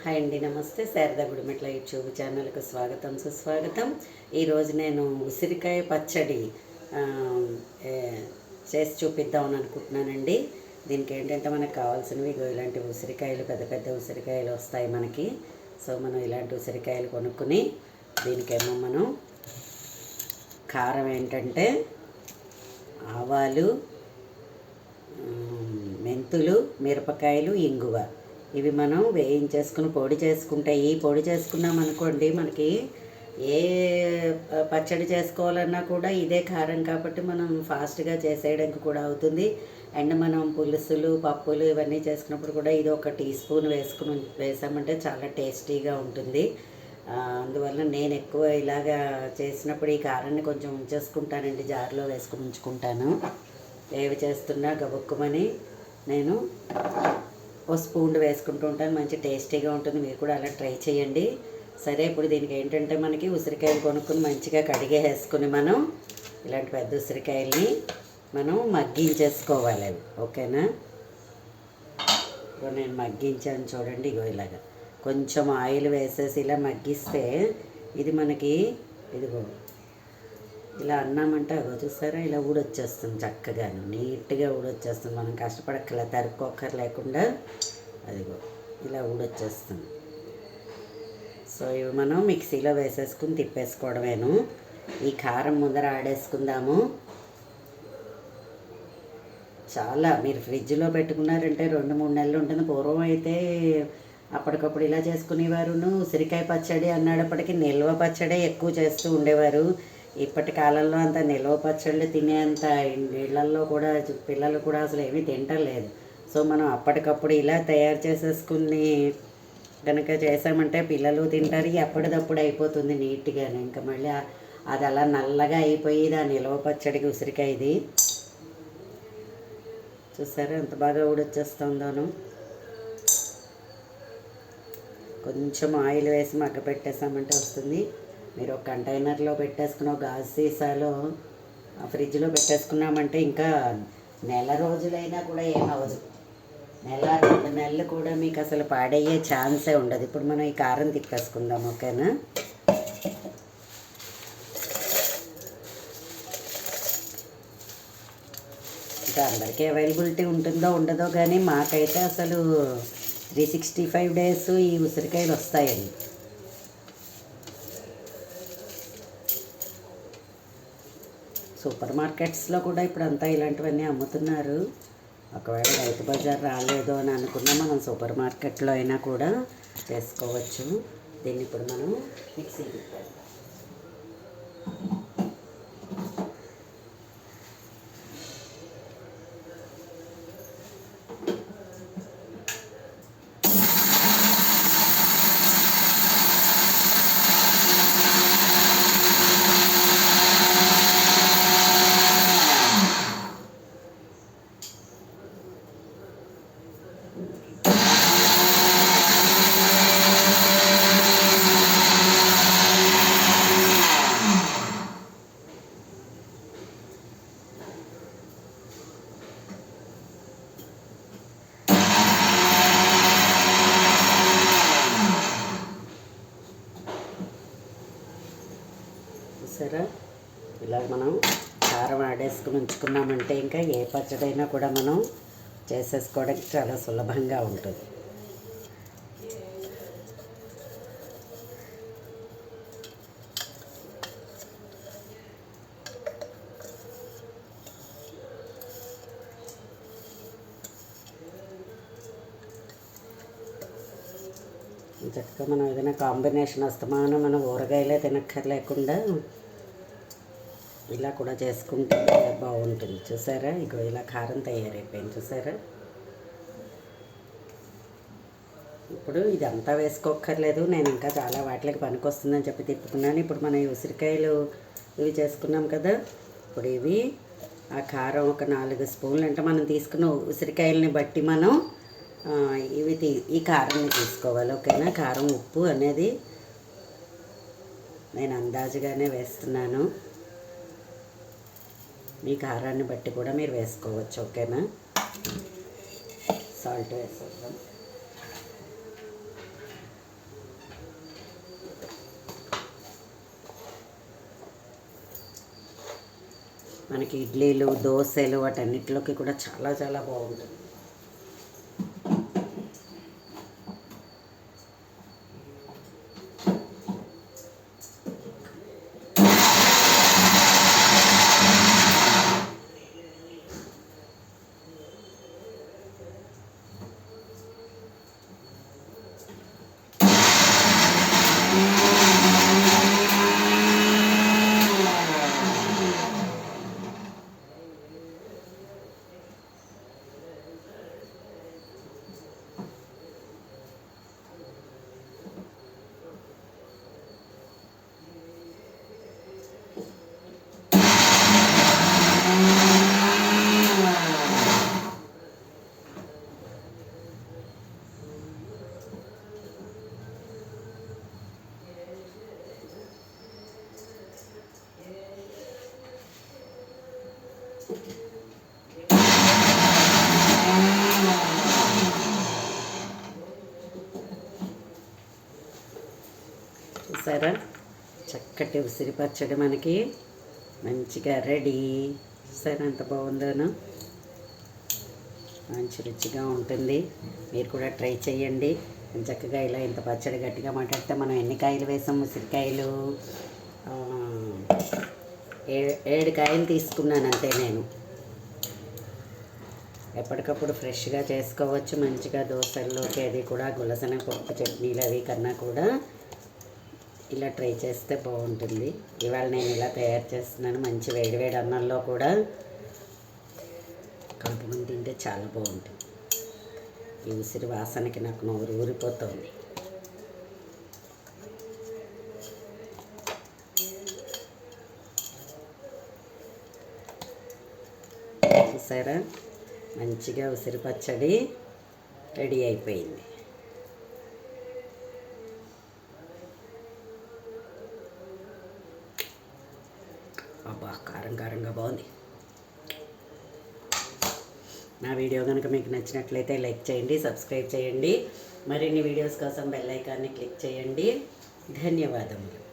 Hi అండి, నమస్తే. Sharada Gudimetla YouTube ఛానల్కు స్వాగతం, సుస్వాగతం. ఈరోజు నేను ఉసిరికాయ పచ్చడి ఆ, ఏ, చేసి చూపిద్దామని అనుకుంటున్నానండి. దీనికి ఏంటంటే మనకు కావాల్సినవి ఇలాంటి ఉసిరికాయలు, పెద్ద పెద్ద ఉసిరికాయలు వస్తాయి మనకి. సో మనం ఇలాంటి ఉసిరికాయలు కొనుక్కుని దీనికేమో మనం కారం ఏంటంటే ఆవాలు, మెంతులు, మిరపకాయలు, ఇంగువ ఇవి మనం వేయించేసుకుని పొడి చేసుకుంటే, ఈ పొడి చేసుకున్నాం అనుకోండి, మనకి ఏ పచ్చడి చేసుకోవాలన్నా కూడా ఇదే కారం కాబట్టి మనం ఫాస్ట్గా చేసేయడానికి కూడా అవుతుంది. అండ్ మనం పులుసులు, పప్పులు ఇవన్నీ చేసుకున్నప్పుడు కూడా ఇది ఒక టీ స్పూన్ వేసామంటే చాలా టేస్టీగా ఉంటుంది. అందువల్ల నేను ఎక్కువ ఇలాగా చేసినప్పుడు ఈ కారాన్ని కొంచెం ఉంచేసుకుంటానండి, జార్లో వేసుకుని ఉంచుకుంటాను. ఏవి చేస్తున్నా గబుక్కుమని నేను ఓ స్పూన్ వేసుకుంటూ ఉంటాను. మంచి టేస్టీగా ఉంటుంది, మీరు కూడా అలా ట్రై చేయండి. సరే, ఇప్పుడు దీనికి ఏంటంటే మనకి ఉసిరికాయలు కొనుక్కొని మంచిగా కడిగేసుకుని మనం ఇలాంటి పెద్ద ఉసిరికాయల్ని మనం మగ్గించేసుకోవాలి అవి. ఓకేనా? ఇగో నేను మగ్గించాను చూడండి. ఇగో ఇలాగా కొంచెం ఆయిల్ వేసేసి ఇలా మగ్గిస్తే ఇది మనకి ఇదిగో ఇలా అన్నామంటే అగో చూసారా, ఇలా ఊడొచ్చేస్తుంది, చక్కగాను నీట్గా ఊడొచ్చేస్తుంది. మనం కష్టపడక్కర్లే, తరుక్కోక్కర్ లేకుండా అదిగో ఇలా ఊడొచ్చేస్తుంది. సో ఇవి మనం మిక్సీలో వేసేసుకుని తిప్పేసుకోవడమేను. ఈ కారం ముందర ఆడేసుకుందాము. చాలా మీరు ఫ్రిడ్జ్లో పెట్టుకున్నారంటే 2-3 నెలలు ఉంటుంది. పూర్వం అయితే అప్పటికప్పుడు ఇలా చేసుకునేవారును. ఉసిరికాయ పచ్చడి అన్నప్పటికీ నిల్వ పచ్చడే ఎక్కువ చేస్తూ ఉండేవారు. ఇప్పటి కాలంలో అంత నిల్వ పచ్చళ్ళు తినేంత ఇళ్లల్లో కూడా పిల్లలు కూడా అసలు ఏమీ తింటలేదు. సో మనం అప్పటికప్పుడు ఇలా తయారు చేసేసుకుని కనుక చేసామంటే పిల్లలు తింటారు. ఎప్పటిదప్పుడు అయిపోతుంది నీట్గానే. ఇంకా మళ్ళీ అది అలా నల్లగా అయిపోయి ఆ నిల్వ పచ్చడికి ఉసిరికాయది చూసారా ఎంత బాగా ఊడొచ్చేస్తుందోను. కొంచెం ఆయిల్ వేసి మగ్గ పెట్టేసామంటే వస్తుంది. మీరు ఒక కంటైనర్లో పెట్టేసుకుని ఒక గాజు సీసాలో ఫ్రిడ్జ్లో పెట్టేసుకున్నామంటే ఇంకా నెల రోజులైనా కూడా ఏమవ్వదు. 1-2 నెలలు కూడా మీకు అసలు పాడయ్యే ఛాన్సే ఉండదు. ఇప్పుడు మనం ఈ కారం తిప్పేసుకుందాం. ఓకేనా? ఇంకా అందరికీ అవైలబిలిటీ ఉంటుందో ఉండదో కానీ మాకైతే అసలు 365 డేస్ ఈ ఉసిరికాయలు వస్తాయండి. సూపర్ మార్కెట్స్లో కూడా ఇప్పుడు అంతా ఇలాంటివన్నీ అమ్ముతున్నారు. ఒకవేళ రైతు బజార్ రాలేదు అని అనుకున్నా మనం సూపర్ మార్కెట్లో అయినా కూడా చేసుకోవచ్చు. దీన్ని ఇప్పుడు మనం మిక్సీ తిప్పాలి. చూసారా, ఇలా మనం కారం ఆడేసుకుని ఉంచుకున్నామంటే ఇంకా ఏ పచ్చడైనా కూడా మనం చేసేసుకోవడానికి చాలా సులభంగా ఉంటుంది. చక్కగా మనం ఏదైనా కాంబినేషన్ వస్తామని మనం ఊరగాయలే తినక్కర్లేకుండా ఇలా కూడా చేసుకుంటే బాగుంటుంది. చూసారా, ఇగో ఇలా కారం తయారైపోయింది. చూసారా, ఇప్పుడు ఇదంతా వేసుకోక్కర్లేదు. నేను ఇంకా చాలా వాటికి పనికొస్తుందని చెప్పి తిప్పుకున్నాను. ఇప్పుడు మనం ఈ ఉసిరికాయలు ఇవి చేసుకున్నాం కదా, ఇప్పుడు ఇవి ఆ కారం ఒక 4 స్పూన్లు అంటే మనం తీసుకున్న ఉసిరికాయలని బట్టి మనం ఈ కారాన్ని తీసుకోవాలి. ఓకేనా? కారం, ఉప్పు అనేది నేను అందాజుగానే వేస్తున్నాను. మీ కారాన్ని బట్టి కూడా మీరు వేసుకోవచ్చు. ఓకేనా? సాల్ట్ వేసేద్దాం. మనకి ఇడ్లీలు, దోశలు వాటన్నిటిలోకి కూడా చాలా చాలా బాగుంటుంది. చూసారా, చక్కటి ఉసిరి పచ్చడి మనకి మంచిగా రెడీ. చూసారా ఎంత బాగుందోనో, మంచి రుచిగా ఉంటుంది. మీరు కూడా ట్రై చేయండి. చక్కగా ఇలా ఇంత పచ్చడి గట్టిగా మాట్లాడితే మనం ఎన్ని కాయలు వేసాం? ఉసిరికాయలు 7 కాయలు తీసుకున్నాను అంతే. నేను ఎప్పటికప్పుడు ఫ్రెష్గా చేసుకోవచ్చు మంచిగా. దోశల్లోకి అది కూడా గులసెనగపప్పు చట్నీలు అవి కన్నా కూడా ఇలా ట్రై చేస్తే బాగుంటుంది. ఇవాళ నేను ఇలా తయారు చేస్తున్నాను. మంచి వేడివేడి అన్నంలో కూడా కలుపుకొని తింటే చాలా బాగుంటుంది. ఈ ఉసిరి వాసనకి నాకు నోరు ఊరిపోతుంది. చూసారా, మంచిగా ఉసిరి పచ్చడి రెడీ అయిపోయింది. అబ్బా, కారం కారంగా బాగుంది. నా వీడియో కనుక మీకు నచ్చినట్లయితే లైక్ చేయండి, సబ్స్క్రైబ్ చేయండి. మరిన్ని వీడియోస్ కోసం బెల్ ఐకాన్ని క్లిక్ చేయండి. ధన్యవాదములు.